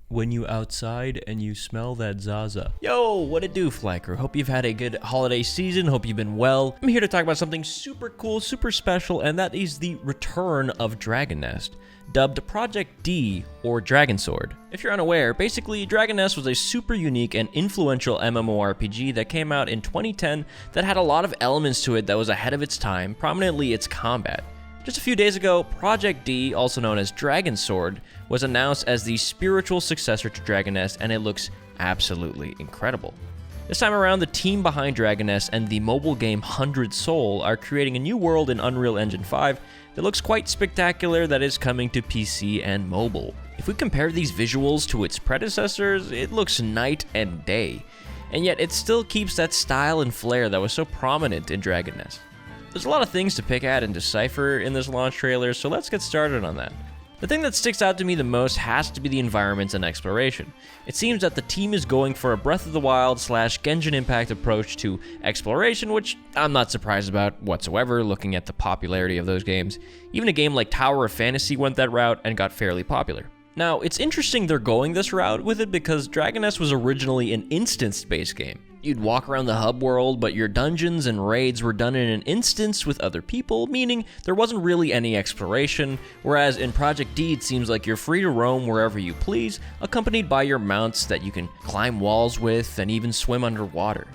when you outside and you smell that Zaza. Yo, what it do, Flanker? Hope you've had a good holiday season. Hope you've been well. I'm here to talk about something super cool, super special, and that is the return of Dragon Nest, dubbed Project D or Dragon Sword. If you're unaware, basically Dragon Nest was a super unique and influential MMORPG that came out in 2010 that had a lot of elements to it that was ahead of its time, prominently its combat. Just a few days ago, Project D, also known as Dragon Sword, was announced as the spiritual successor to Dragon Nest, and it looks absolutely incredible. This time around, the team behind Dragon Nest and the mobile game 100 Soul are creating a new world in Unreal Engine 5 that looks quite spectacular that is coming to PC and mobile. If we compare these visuals to its predecessors, it looks night and day, and yet it still keeps that style and flair that was so prominent in Dragon Nest. There's a lot of things to pick at and decipher in this launch trailer, so let's get started on that. The thing that sticks out to me the most has to be the environments and exploration. It seems that the team is going for a Breath of the Wild / Genshin Impact approach to exploration, which I'm not surprised about whatsoever looking at the popularity of those games. Even a game like Tower of Fantasy went that route and got fairly popular. Now, it's interesting they're going this route with it because Dragon Nest was originally an instance-based game. You'd walk around the hub world, but your dungeons and raids were done in an instance with other people, meaning there wasn't really any exploration, whereas in Project D it seems like you're free to roam wherever you please, accompanied by your mounts that you can climb walls with and even swim underwater.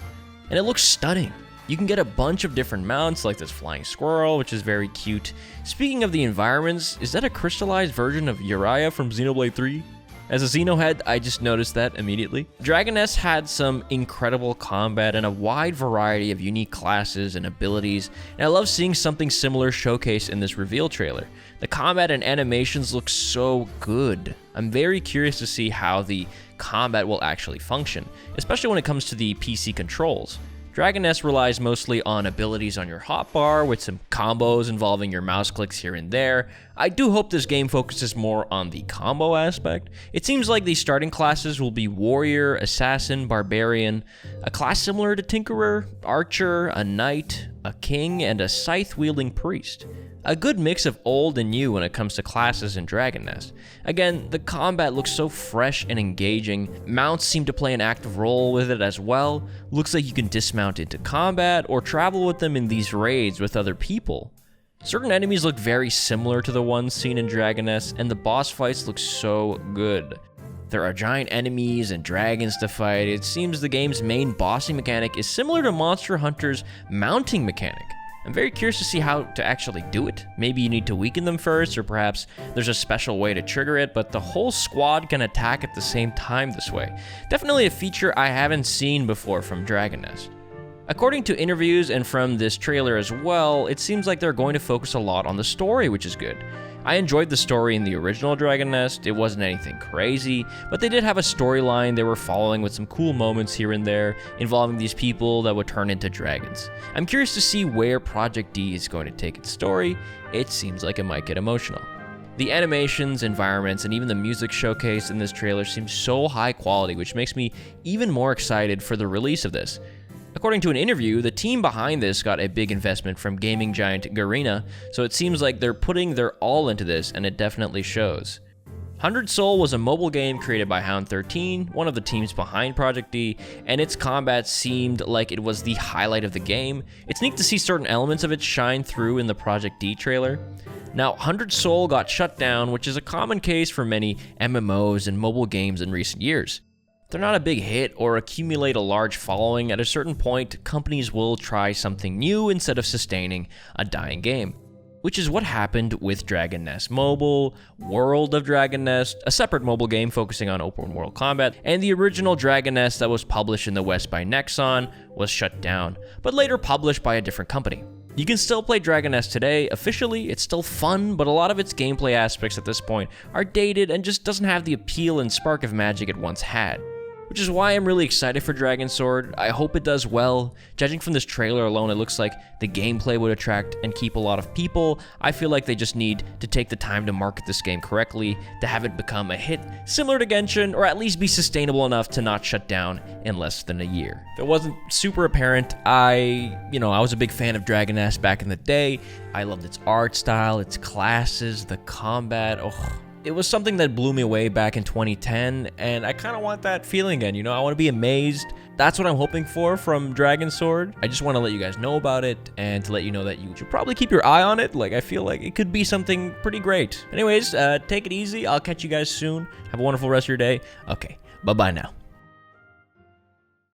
And it looks stunning. You can get a bunch of different mounts, like this flying squirrel, which is very cute. Speaking of the environments, is that a crystallized version of Uriah from Xenoblade 3? As a Xenohead, I just noticed that immediately. Dragon Nest had some incredible combat and a wide variety of unique classes and abilities, and I love seeing something similar showcased in this reveal trailer. The combat and animations look so good. I'm very curious to see how the combat will actually function, especially when it comes to the PC controls. Dragon Nest relies mostly on abilities on your hotbar, with some combos involving your mouse clicks here and there. I do hope this game focuses more on the combo aspect. It seems like the starting classes will be Warrior, Assassin, Barbarian, a class similar to Tinkerer, Archer, a Knight, a King, and a Scythe-wielding Priest. A good mix of old and new when it comes to classes in Dragon Nest. Again, the combat looks so fresh and engaging. Mounts seem to play an active role with it as well. Looks like you can dismount into combat or travel with them in these raids with other people. Certain enemies look very similar to the ones seen in Dragon Nest, and the boss fights look so good. There are giant enemies and dragons to fight. It seems the game's main bossing mechanic is similar to Monster Hunter's mounting mechanic. I'm very curious to see how to actually do it. Maybe you need to weaken them first, or perhaps there's a special way to trigger it, but the whole squad can attack at the same time this way. Definitely a feature I haven't seen before from Dragon Nest. According to interviews and from this trailer as well, it seems like they're going to focus a lot on the story, which is good. I enjoyed the story in the original Dragon Nest. It wasn't anything crazy, but they did have a storyline they were following with some cool moments here and there involving these people that would turn into dragons. I'm curious to see where Project D is going to take its story. It seems like it might get emotional. The animations, environments, and even the music showcased in this trailer seem so high quality, which makes me even more excited for the release of this. According to an interview, the team behind this got a big investment from gaming giant Garena, so it seems like they're putting their all into this, and it definitely shows. 100 Soul was a mobile game created by Hound13, one of the teams behind Project D, and its combat seemed like it was the highlight of the game. It's neat to see certain elements of it shine through in the Project D trailer. Now, 100 Soul got shut down, which is a common case for many MMOs and mobile games in recent years. They're not a big hit or accumulate a large following. At a certain point, companies will try something new instead of sustaining a dying game, which is what happened with Dragon Nest Mobile, World of Dragon Nest, a separate mobile game focusing on open world combat, and the original Dragon Nest that was published in the West by Nexon was shut down, but later published by a different company. You can still play Dragon Nest today. Officially, it's still fun, but a lot of its gameplay aspects at this point are dated and just doesn't have the appeal and spark of magic it once had. Which is why I'm really excited for Dragon Sword. I hope it does well. Judging from this trailer alone, it looks like the gameplay would attract and keep a lot of people. I feel like they just need to take the time to market this game correctly, to have it become a hit similar to Genshin, or at least be sustainable enough to not shut down in less than a year. If it wasn't super apparent, I was a big fan of Dragon Nest back in the day. I loved its art style, its classes, the combat. it was something that blew me away back in 2010, and I kind of want that feeling again, you know? I want to be amazed. That's what I'm hoping for from Dragon Sword. I just want to let you guys know about it, and to let you know that you should probably keep your eye on it. Like, I feel like it could be something pretty great. Anyways, take it easy. I'll catch you guys soon. Have a wonderful rest of your day. Okay, bye-bye now.